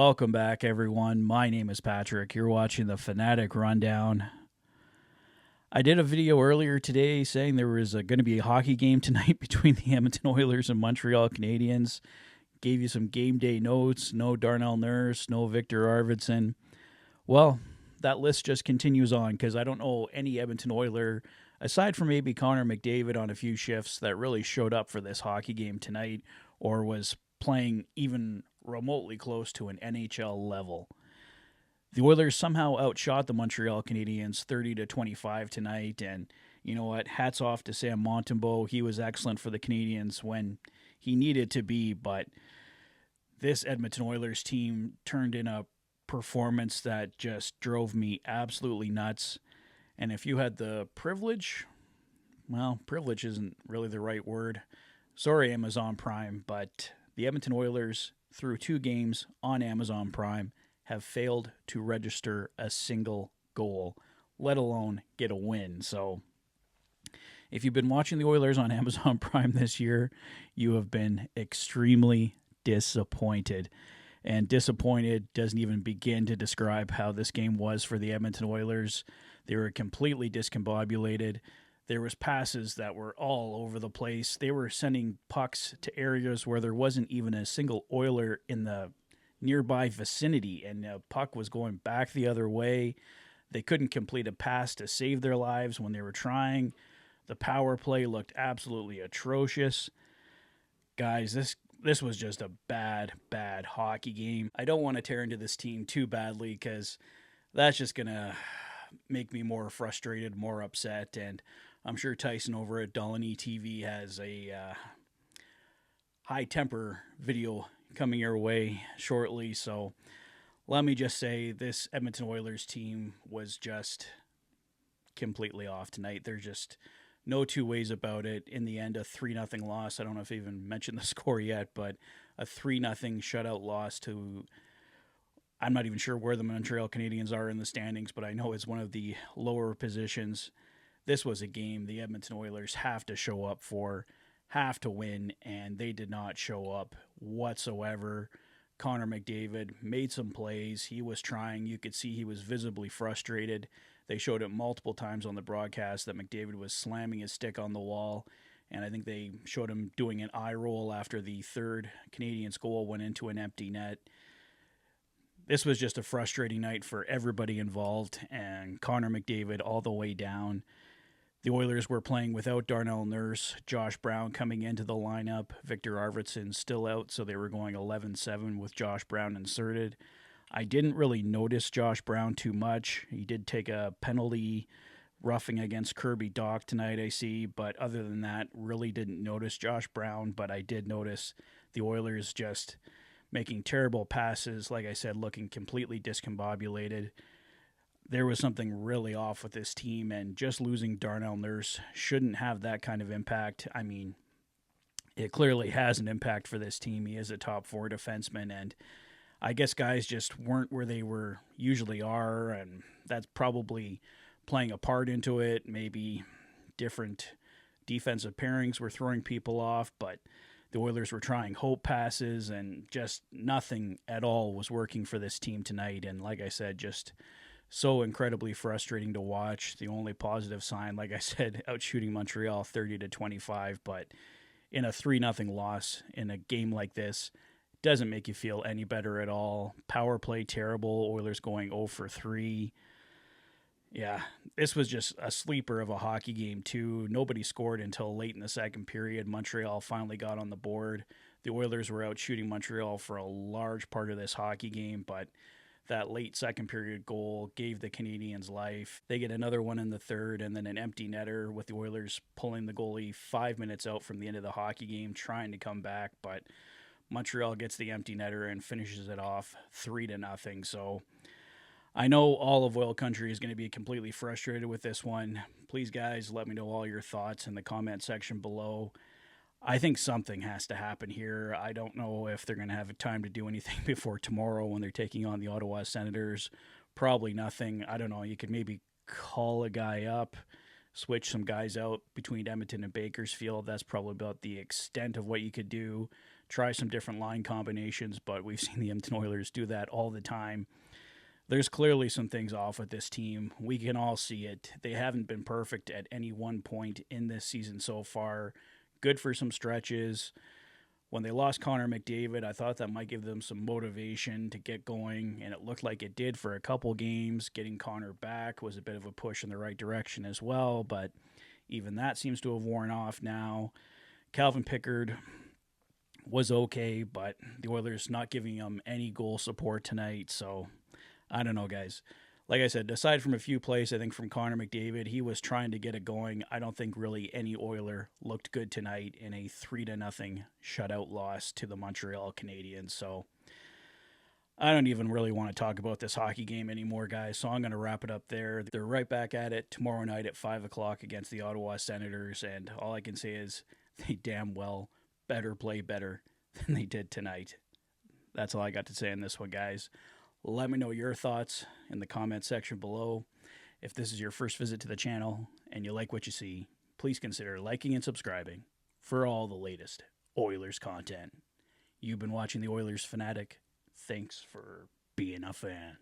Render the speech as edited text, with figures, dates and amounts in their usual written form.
Welcome back, everyone. My name is Patrick. You're watching the Fanatic Rundown. I did a video earlier today saying there was going to be a hockey game tonight between the Edmonton Oilers and Montreal Canadiens. Gave you some game day notes. No Darnell Nurse, no Victor Arvidsson. Well, that list just continues on because I don't know any Edmonton Oiler, aside from maybe Connor McDavid on a few shifts, that really showed up for this hockey game tonight or was playing even remotely close to an NHL level. The Oilers somehow outshot the Montreal Canadiens 30-25 tonight, and you know what? Hats off to Sam Montembeault. He was excellent for the Canadiens when he needed to be, but this Edmonton Oilers team turned in a performance that just drove me absolutely nuts. And if you had the privilege, well, privilege isn't really the right word. Sorry, Amazon Prime, but the Edmonton Oilers, through 2 games on Amazon Prime, have failed to register a single goal, let alone get a win. So if you've been watching the Oilers on Amazon Prime this year, you have been extremely disappointed. And disappointed doesn't even begin to describe how this game was for the Edmonton Oilers. They were completely discombobulated. There was passes that were all over the place. They were sending pucks to areas where there wasn't even a single Oiler in the nearby vicinity, and the puck was going back the other way. They couldn't complete a pass to save their lives when they were trying. The power play looked absolutely atrocious. Guys, this was just a bad hockey game. I don't want to tear into this team too badly because that's just going to make me more frustrated, more upset, and I'm sure Tyson over at Dolany TV has a high temper video coming your way shortly. So let me just say this Edmonton Oilers team was just completely off tonight. There's just no two ways about it. In the end, a 3-0 loss. I don't know if I even mentioned the score yet, but a 3-0 shutout loss to, I'm not even sure where the Montreal Canadiens are in the standings, but I know it's one of the lower positions. This was a game the Edmonton Oilers have to show up for, have to win, and they did not show up whatsoever. Connor McDavid made some plays. He was trying. You could see he was visibly frustrated. They showed it multiple times on the broadcast that McDavid was slamming his stick on the wall, and I think they showed him doing an eye roll after the third Canadiens goal went into an empty net. This was just a frustrating night for everybody involved, and Connor McDavid all the way down. The Oilers were playing without Darnell Nurse, Josh Brown coming into the lineup, Victor Arvidsson still out, so they were going 11-7 with Josh Brown inserted. I didn't really notice Josh Brown too much. He did take a penalty roughing against Kirby Dach tonight, I see, but other than that, really didn't notice Josh Brown, but I did notice the Oilers just making terrible passes, like I said, looking completely discombobulated. There was something really off with this team, and just losing Darnell Nurse shouldn't have that kind of impact. I mean, it clearly has an impact for this team. He is a top 4 defenseman, and I guess guys just weren't where they were usually are, and that's probably playing a part into it. Maybe different defensive pairings were throwing people off, but the Oilers were trying hope passes, and just nothing at all was working for this team tonight. And like I said, just so incredibly frustrating to watch. The only positive sign, like I said, outshooting Montreal 30-25, but in a 3-0 loss in a game like this, doesn't make you feel any better at all. Power play terrible. Oilers going 0 for 3. Yeah, this was just a sleeper of a hockey game too. Nobody scored until late in the second period. Montreal finally got on the board. The Oilers were out shooting Montreal for a large part of this hockey game, but that late second period goal gave the Canadiens life. They get another one in the third, and then an empty netter with the Oilers pulling the goalie 5 minutes out from the end of the hockey game, trying to come back, but Montreal gets the empty netter and finishes it off 3-0. So I know all of Oil Country is going to be completely frustrated with this one. Please, guys, let me know all your thoughts in the comment section below. I think something has to happen here. I don't know if they're going to have time to do anything before tomorrow when they're taking on the Ottawa Senators. Probably nothing. I don't know. You could maybe call a guy up, switch some guys out between Edmonton and Bakersfield. That's probably about the extent of what you could do. Try some different line combinations, but we've seen the Edmonton Oilers do that all the time. There's clearly some things off with this team. We can all see it. They haven't been perfect at any one point in this season so far. Good for some stretches. When they lost Connor McDavid, I thought that might give them some motivation to get going, and it looked like it did for a couple games. Getting Connor back was a bit of a push in the right direction as well, but even that seems to have worn off now. Calvin Pickard was okay, but the Oilers not giving him any goal support tonight, so I don't know, guys. Like I said, aside from a few plays, I think from Connor McDavid, he was trying to get it going. I don't think really any Oiler looked good tonight in a 3-0 shutout loss to the Montreal Canadiens. So I don't even really want to talk about this hockey game anymore, guys. So I'm going to wrap it up there. They're right back at it tomorrow night at 5 o'clock against the Ottawa Senators. And all I can say is they damn well better play better than they did tonight. That's all I got to say on this one, guys. Let me know your thoughts in the comment section below. If this is your first visit to the channel and you like what you see, please consider liking and subscribing for all the latest Oilers content. You've been watching the Oilers Fanatic. Thanks for being a fan.